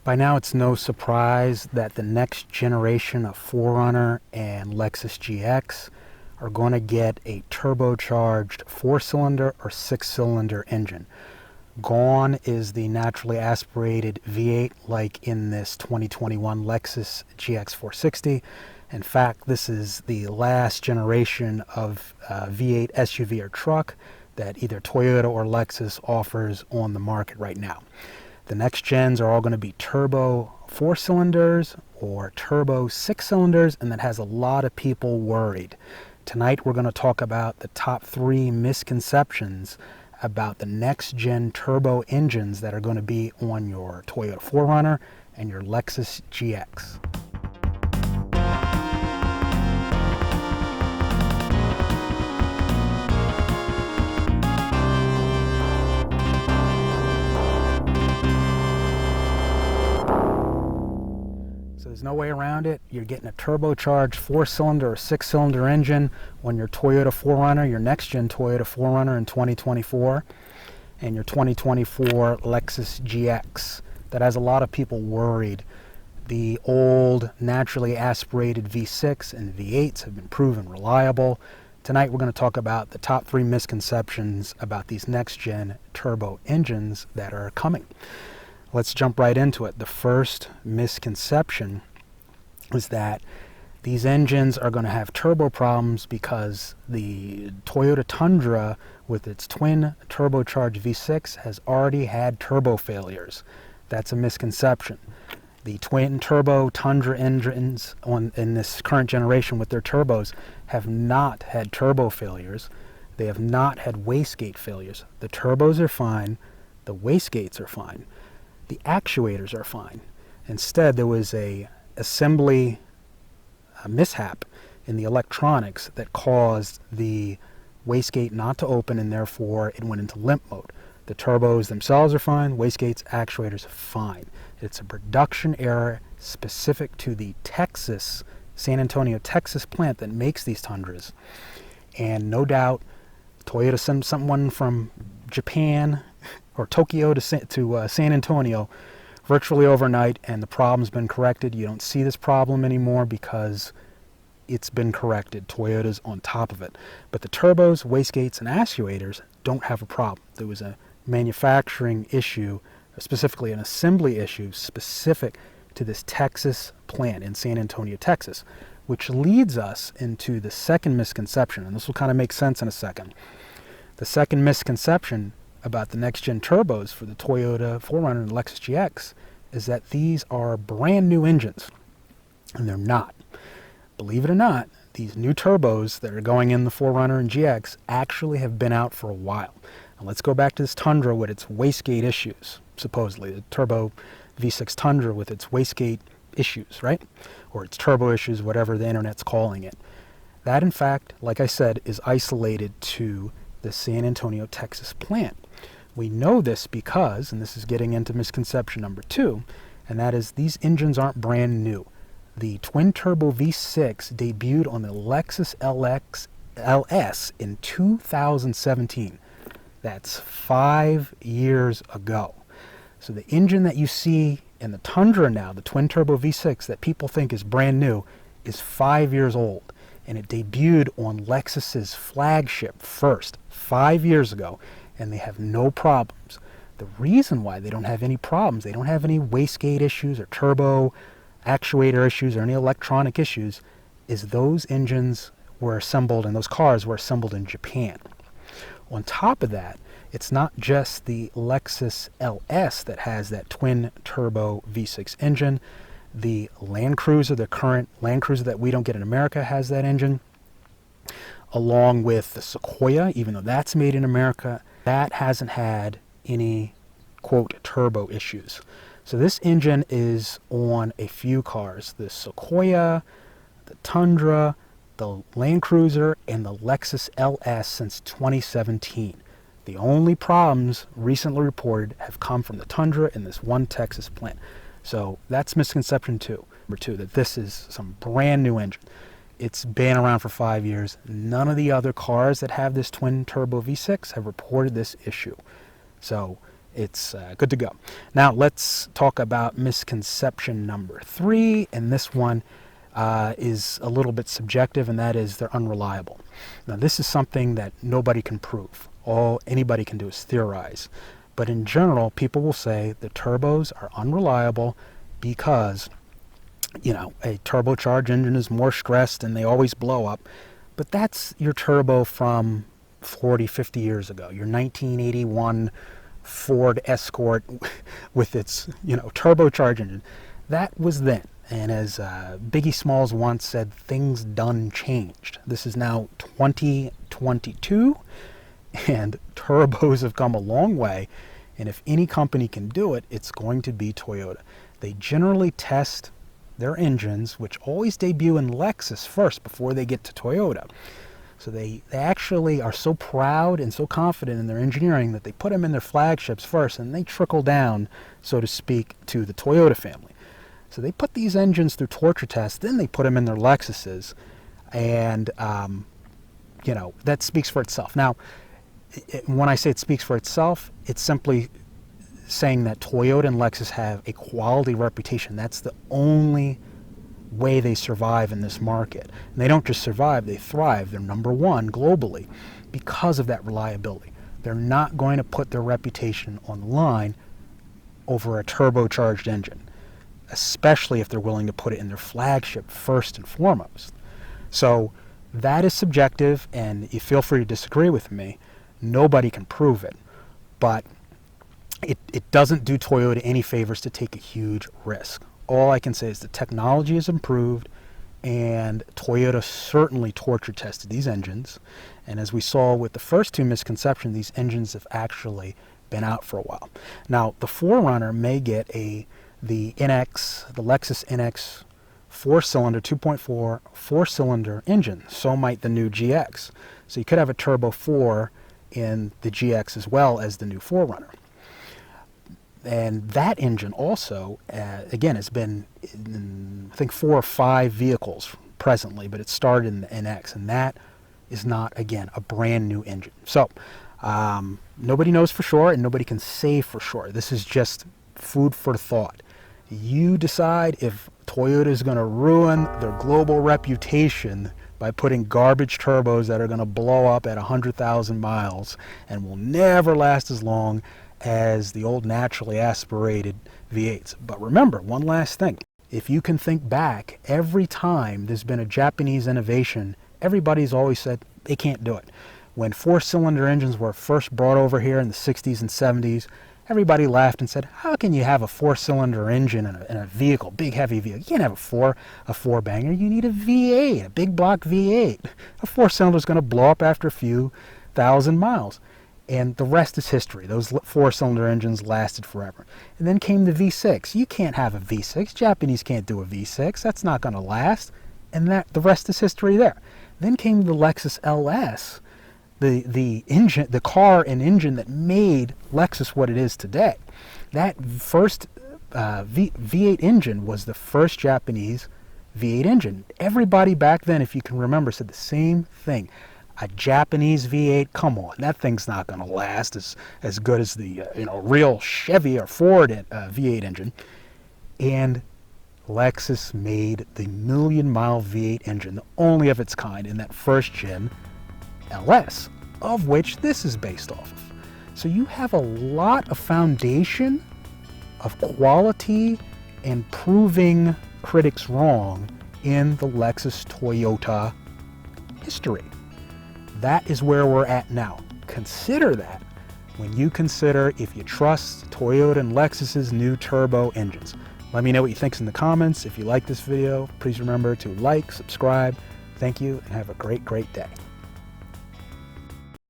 By now, it's no surprise that the next generation of 4Runner and Lexus GX are going to get a turbocharged 4-cylinder or 6-cylinder engine. Gone is the naturally aspirated V8 like in this 2021 Lexus GX 460. In fact, this is the last generation of V8 SUV or truck that either Toyota or Lexus offers on the market right now. The next gens are all going to be turbo 4-cylinders or turbo 6-cylinders, and that has a lot of people worried. Tonight we're going to talk about the top 3 misconceptions about the next gen turbo engines that are going to be on your Toyota 4Runner and your Lexus GX. There's no way around it. You're getting a turbocharged 4-cylinder or 6-cylinder engine on your Toyota 4Runner, your next-gen Toyota 4Runner in 2024, and your 2024 Lexus GX. That has a lot of people worried. The old, naturally aspirated V6 and V8s have been proven reliable. Tonight we're going to talk about the top 3 misconceptions about these next-gen turbo engines that are coming. Let's jump right into it. The first misconception is that these engines are going to have turbo problems because the Toyota Tundra with its twin turbocharged V6 has already had turbo failures. That's a misconception. The twin turbo Tundra engines in this current generation with their turbos have not had turbo failures. They have not had wastegate failures. The turbos are fine. The wastegates are fine. The actuators are fine. Instead, there was a assembly mishap in the electronics that caused the wastegate not to open, and therefore it went into limp mode. The turbos themselves are fine. Wastegates, actuators, fine. It's a production error specific to the San Antonio, Texas plant that makes these Tundras. And no doubt, Toyota sent someone from Japan or Tokyo to San Antonio virtually overnight, and the problem's been corrected. You don't see this problem anymore because it's been corrected. Toyota's on top of it. But the turbos, wastegates, and actuators don't have a problem. There was a manufacturing issue, specifically an assembly issue specific to this Texas plant in San Antonio, Texas, which leads us into the second misconception, and this will kind of make sense in a second. The second misconception about the next-gen turbos for the Toyota 4Runner and Lexus GX is that these are brand new engines, and they're not. Believe it or not, these new turbos that are going in the 4Runner and GX actually have been out for a while. Now let's go back to this Tundra with its wastegate issues, supposedly, the turbo V6 Tundra with its wastegate issues, right? Or its turbo issues, whatever the internet's calling it. That, in fact, like I said, is isolated to the San Antonio, Texas plant. We know this because, and this is getting into misconception number 2, and that is these engines aren't brand new. The twin-turbo V6 debuted on the Lexus LS in 2017. That's 5 years ago. So the engine that you see in the Tundra now, the twin-turbo V6 that people think is brand new, is 5 years old. And it debuted on Lexus's flagship first 5 years ago, and they have no problems. The reason why they don't have any problems, they don't have any wastegate issues or turbo actuator issues or any electronic issues, is those engines were assembled and those cars were assembled in Japan. On top of that, it's not just the Lexus LS that has that twin turbo V6 engine. The Land Cruiser, the current Land Cruiser that we don't get in America, has that engine, along with the Sequoia, even though that's made in America. That hasn't had any, quote, turbo issues. So this engine is on a few cars, the Sequoia, the Tundra, the Land Cruiser, and the Lexus LS since 2017. The only problems recently reported have come from the Tundra in this one Texas plant. So that's misconception 2. Number 2, that this is some brand new engine. It's been around for 5 years. None of the other cars that have this twin turbo V6 have reported this issue. So it's good to go. Now let's talk about misconception number 3, and this one is a little bit subjective, and that is they're unreliable. Now this is something that nobody can prove. All anybody can do is theorize. But in general, people will say the turbos are unreliable because, you know, a turbocharged engine is more stressed and they always blow up. But that's your turbo from 40, 50 years ago. Your 1981 Ford Escort with its, you know, turbocharged engine. That was then. And as Biggie Smalls once said, things done changed. This is now 2022. And turbos have come a long way, and if any company can do it, it's going to be Toyota. They generally test their engines, which always debut in Lexus first before they get to Toyota. So they actually are so proud and so confident in their engineering that they put them in their flagships first, and they trickle down, so to speak, to the Toyota family. So they put these engines through torture tests, then they put them in their Lexuses, and you know, that speaks for itself. Now, when I say it speaks for itself, it's simply saying that Toyota and Lexus have a quality reputation. That's the only way they survive in this market. And they don't just survive, they thrive. They're number one globally because of that reliability. They're not going to put their reputation on the line over a turbocharged engine, especially if they're willing to put it in their flagship first and foremost. So that is subjective, and you feel free to disagree with me. Nobody can prove it, but it doesn't do Toyota any favors to take a huge risk. All I can say is the technology has improved, and Toyota certainly torture tested these engines. And as we saw with the first two misconceptions, these engines have actually been out for a while. Now, the 4Runner may get the Lexus NX 4-cylinder 2.4 4-cylinder engine. So might the new GX. So you could have a turbo 4 in the GX as well as the new 4Runner. And that engine also, again, has been in, I think, 4 or 5 vehicles presently, but it started in the NX, and that is not, again, a brand new engine. So nobody knows for sure, and nobody can say for sure. This is just food for thought. You decide if Toyota is going to ruin their global reputation by putting garbage turbos that are going to blow up at 100,000 miles and will never last as long as the old naturally aspirated V8s. But remember, one last thing. If you can think back, every time there's been a Japanese innovation, everybody's always said they can't do it. When 4-cylinder engines were first brought over here in the 60s and 70s, everybody laughed and said, how can you have a 4-cylinder engine in a vehicle, big heavy vehicle? You can't have a four-banger. You need a V8, a big block V8. A 4-cylinder is going to blow up after a few thousand miles. And the rest is history. Those 4-cylinder engines lasted forever. And then came the V6. You can't have a V6. Japanese can't do a V6. That's not going to last. And the rest is history there. Then came the Lexus LS, the engine, the car and engine that made Lexus what it is today. That first V8 engine was the first Japanese V8 engine. Everybody back then, if you can remember, said the same thing. A Japanese V8, come on, that thing's not going to last as good as the real Chevy or Ford V8 engine. And Lexus made the million-mile V8 engine, the only of its kind, in that first-gen LS, of which this is based off of. So you have a lot of foundation of quality and proving critics wrong in the Lexus Toyota history. That is where we're at now. Consider that when you consider if you trust Toyota and Lexus's new turbo engines. Let me know what you think in the comments. If you like this video, please remember to like, subscribe. Thank you, and have a great, great day.